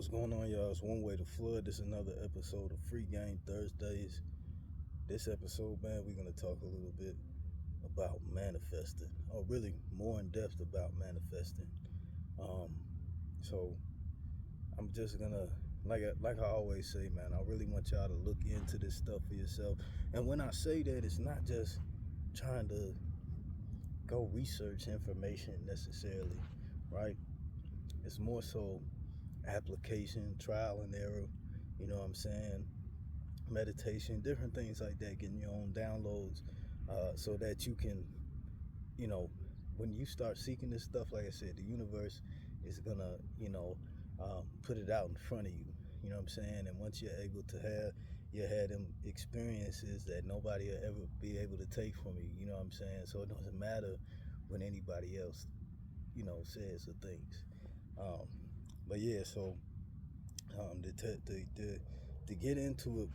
What's going on, y'all? It's One Way to Flood. This is another episode of Free Game Thursdays. This episode, man, we're going to talk a little bit about manifesting, or really more in depth about manifesting. So I'm just going to, like I always say, man, I really want y'all to look into this stuff for yourself. And when I say that, it's not just trying to go research information necessarily, right? It's more so application, trial and error, you know what I'm saying, meditation, different things like that, getting your own downloads, so that you can, when you start seeking this stuff, like I said, the universe is gonna, put it out in front of you, you know what I'm saying, and once you're able to have them experiences that nobody will ever be able to take from you, you know what I'm saying, so it doesn't matter when anybody else, says or thinks. But yeah, so to get into it,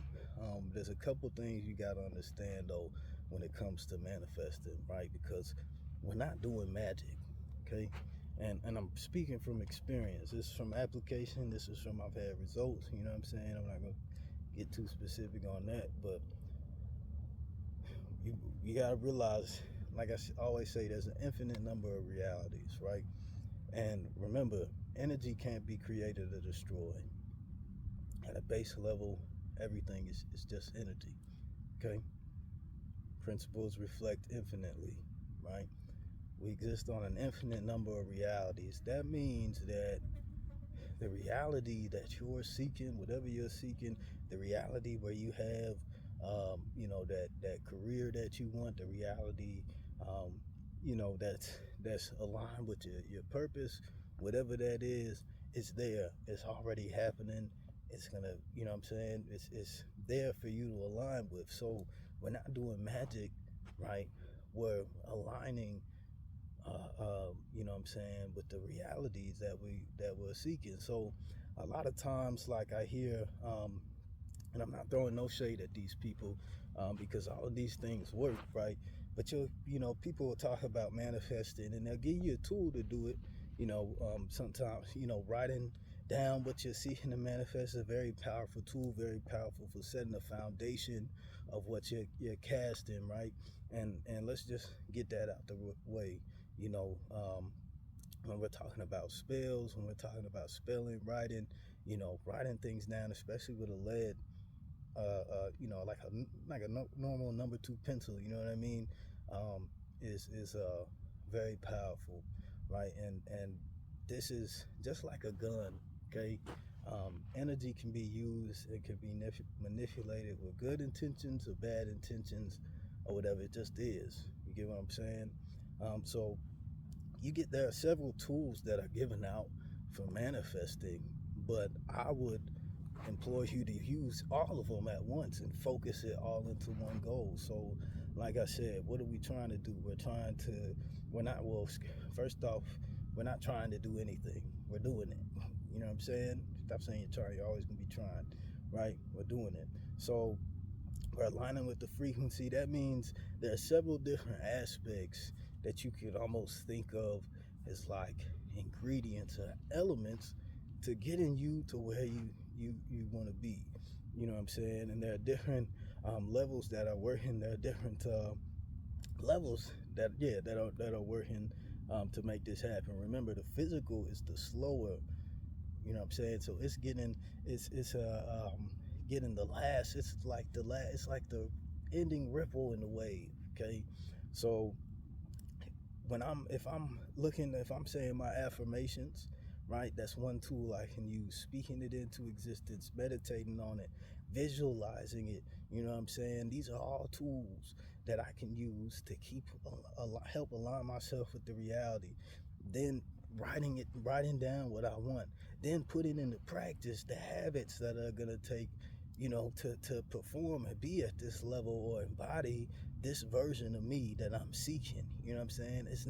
there's a couple things you got to understand though when it comes to manifesting, right? Because we're not doing magic, okay? And I'm speaking from experience. This is from application. This is from I've had results. You know what I'm saying? I'm not gonna get too specific on that, but you gotta realize, like I always say, there's an infinite number of realities, right? And remember, energy can't be created or destroyed. At a base level, everything is just energy, okay? Principles reflect infinitely, right? We exist on an infinite number of realities. That means that the reality that you're seeking, whatever you're seeking, the reality where you have, that career that you want, the reality, that's aligned with your purpose, whatever that is, it's there. It's already happening. It's gonna, you know what I'm saying? It's there for you to align with. So we're not doing magic, right? We're aligning, you know what I'm saying, with the realities that we're seeking. So a lot of times, like I hear, and I'm not throwing no shade at these people, because all of these things work, right? But people will talk about manifesting, and they'll give you a tool to do it. Sometimes, writing down what you're seeking to manifest is a very powerful tool, very powerful for setting the foundation of what you're casting, right? And let's just get that out the way. When we're talking about spells, when we're talking about spelling, writing, writing things down, especially with a lead, like a normal number 2 pencil, you know what I mean, is very powerful, right? And this is just like a gun, okay? Energy can be used, it can be manipulated with good intentions or bad intentions or whatever. It just is. You get what I'm saying? So there are several tools that are given out for manifesting, but I would implore you to use all of them at once and focus it all into one goal. So like I said, what are we trying to do? First off, we're not trying to do anything. We're doing it. You know what I'm saying? Stop saying you're trying. You're always going to be trying, right? We're doing it. So we're aligning with the frequency. That means there are several different aspects that you could almost think of as like ingredients or elements to getting you to where you want to be. You know what I'm saying? And there are different levels that are working. There are different levels that are working to make this happen. Remember, the physical is the slower. You know what I'm saying? So it's getting getting the last. It's like the ending ripple in the wave. Okay, so if I'm saying my affirmations, right? That's one tool I can use. Speaking it into existence, meditating on it, visualizing it. You know what I'm saying? These are all tools that I can use to help align myself with the reality. Then writing down what I want, then putting into practice the habits that are gonna take, to perform and be at this level or embody this version of me that I'm seeking. You know what I'm saying? It's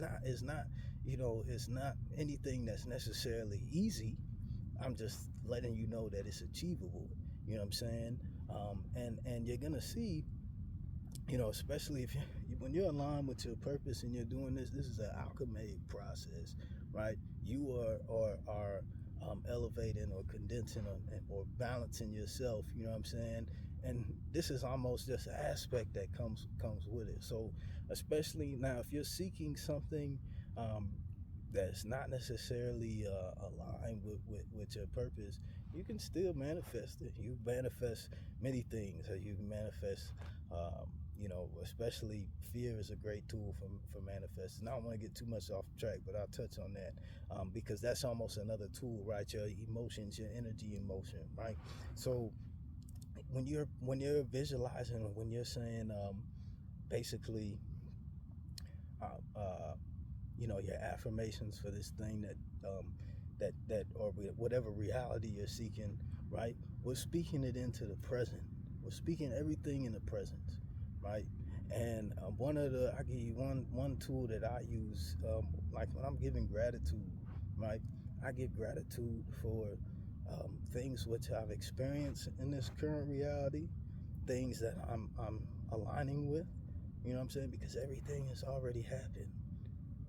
not anything that's necessarily easy. I'm just letting you know that it's achievable. You know what I'm saying? And you're gonna see, especially when you're aligned with your purpose and you're doing this is an alchemic process, right? You are elevating or condensing or balancing yourself. You know what I'm saying? And this is almost just an aspect that comes with it. So especially now, if you're seeking something um, that's not necessarily aligned with your purpose, you can still manifest it. You manifest many things. You can manifest, especially fear is a great tool for manifesting. I don't want to get too much off track, but I'll touch on that because that's almost another tool, right? Your emotions, your energy in motion, right? So when you're visualizing, when you're saying basically uh, uh, your affirmations for this thing that or whatever reality you're seeking, right? We're speaking it into the present. We're speaking everything in the present, right? And I give you one tool that I use, like when I'm giving gratitude, right? I give gratitude for things which I've experienced in this current reality, things that I'm aligning with. You know what I'm saying? Because everything has already happened,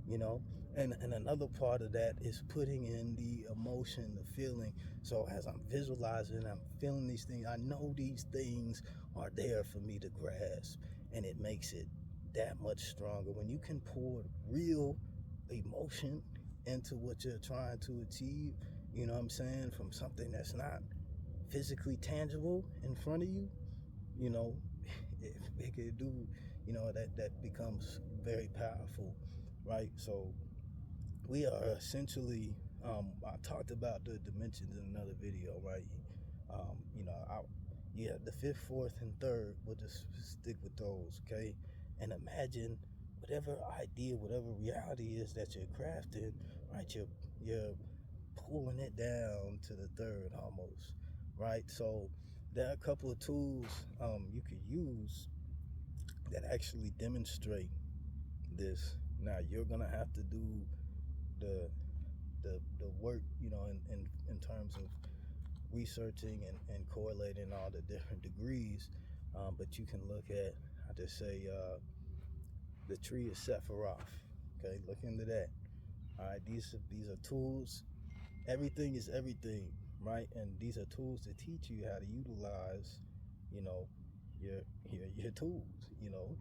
you know. And another part of that is putting in the emotion, the feeling. So as I'm visualizing, I'm feeling these things, I know these things are there for me to grasp, and it makes it that much stronger when you can pour real emotion into what you're trying to achieve. You know what I'm saying? From something that's not physically tangible in front of you, you know. It could do, that becomes very powerful, right? So we are essentially, I talked about the dimensions in another video, right? um, you know I, yeah, the fifth, fourth, and third, we'll just stick with those, okay? And imagine whatever idea, whatever reality is that you're crafting, right? You're pulling it down to the third almost, right? So there are a couple of tools you could use that actually demonstrate this. Now you're gonna have to do the the work, in terms of researching and correlating all the different degrees. But you can look at, I just say, the tree of Sephiroth. Okay, look into that. All right, these are tools. Everything is everything, right? And these are tools to teach you how to utilize, you know, your tools. You know,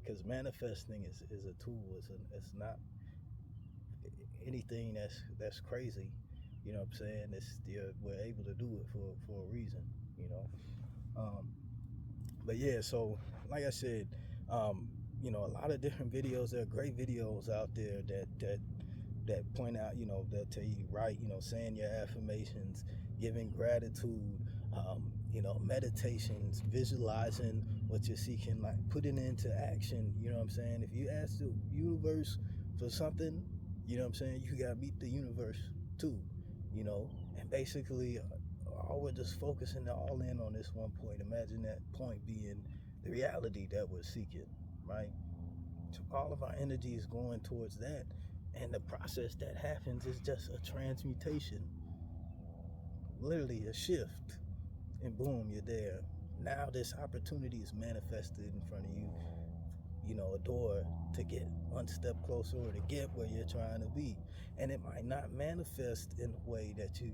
because manifesting is a tool. It's not anything that's crazy. You know what I'm saying? We're able to do it for a reason. You know, but yeah. So like I said, a lot of different videos. There are great videos out there that point out, that tell you, right, saying your affirmations, giving gratitude, meditations, visualizing what you're seeking, like putting it into action. You know what I'm saying? If you ask the universe for something, you know what I'm saying, you gotta meet the universe too, and basically all we're just focusing all in on this one point. Imagine that point being the reality that we're seeking, right? So all of our energy is going towards that, and the process that happens is just a transmutation, literally a shift, and boom, you're there. Now this opportunity is manifested in front of you, a door to get one step closer or to get where you're trying to be. And it might not manifest in a way that you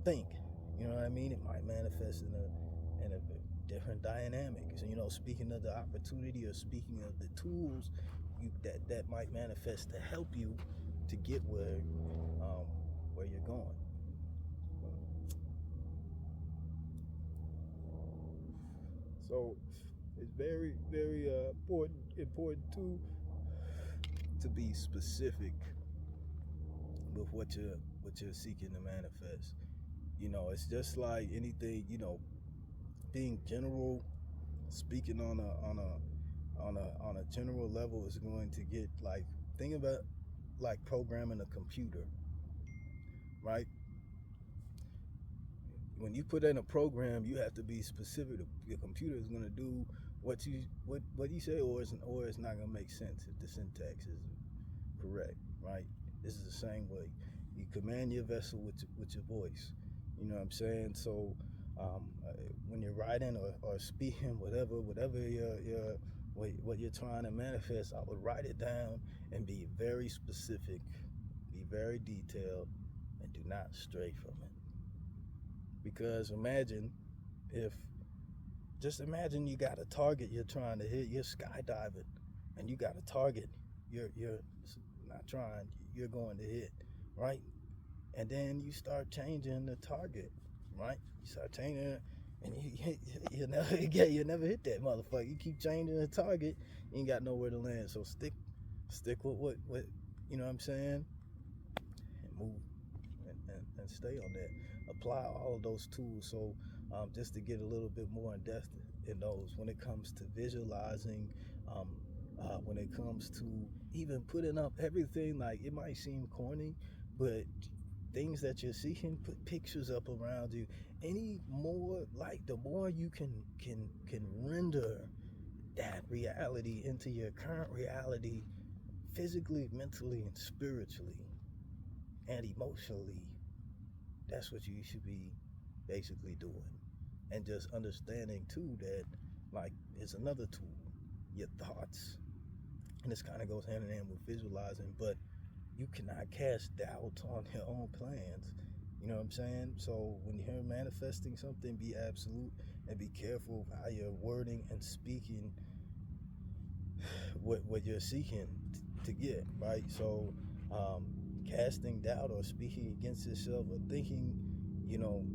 think, you know what I mean? It might manifest in a different dynamic. So, speaking of the opportunity, or speaking of the tools that might manifest to help you to get where you're going. So it's very, very important too to be specific with what you're seeking to manifest. It's just like anything. Being general, speaking on a general level is going to get, like, think about like programming a computer, right? When you put in a program, you have to be specific. The computer is going to do what you say, or it's not going to make sense if the syntax is correct, right? This is the same way. You command your vessel with your voice. You know what I'm saying? So when you're writing or speaking, whatever what you're trying to manifest, I would write it down and be very specific, be very detailed, and do not stray from it. Because just imagine you got a target you're trying to hit. You're skydiving, and you got a target you're not trying, you're going to hit, right? And then you start changing the target, right? You start changing it, and you never hit that motherfucker. You keep changing the target, you ain't got nowhere to land. So stick with what you know what I'm saying, and move and stay on that. Apply all of those tools. So just to get a little bit more in depth in those, when it comes to visualizing, when it comes to even putting up everything, like it might seem corny, but things that you're seeking, put pictures up around you. Any more, like the more you can render that reality into your current reality, physically, mentally, and spiritually, and emotionally, that's what you should be basically doing. And just understanding too that, like, it's another tool, your thoughts. And this kind of goes hand in hand with visualizing, but you cannot cast doubt on your own plans. You know what I'm saying? So when you're manifesting something, be absolute and be careful of how you're wording and speaking what you're seeking to get, right? So casting doubt or speaking against yourself or thinking,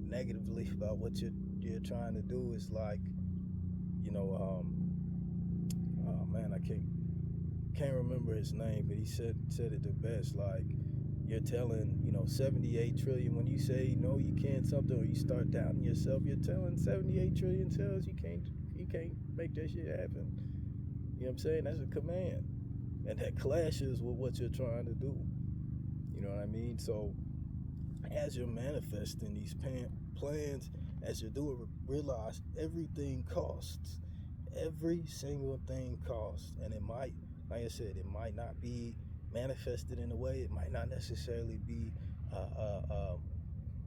negatively about what you're trying to do is like, oh man, I can't remember his name, but he said it the best. Like, you're telling 78 trillion, when you say no you can't something, or you start doubting yourself, you're telling 78 trillion cells you can't make that shit happen. You know what I'm saying? That's a command, and that clashes with what you're trying to do. You know what I mean? So as you're manifesting these plans, as you do it, realize everything costs. Every single thing costs. And it might, like I said, it might not be manifested in a way, it might not necessarily be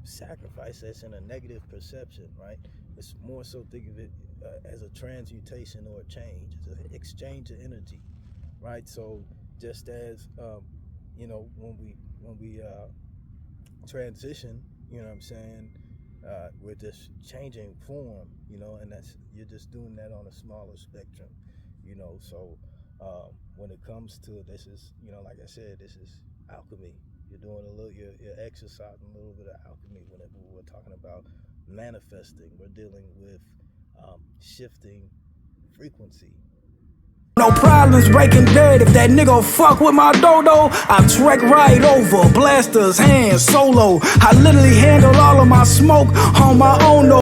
sacrifice that's in a negative perception, right? It's more so, think of it as a transmutation or a change. It's an exchange of energy, right? So just as when we transition, you know what I'm saying, we're just changing form, and you're just doing that on a smaller spectrum, so when it comes to this is, like I said, this is alchemy. You're exercising a little bit of alchemy whenever we're talking about manifesting. We're dealing with shifting frequency. No problems breaking bed. If that nigga fuck with my dodo, I trek right over, blasters, hands, solo. I literally handle all of my smoke on my own though.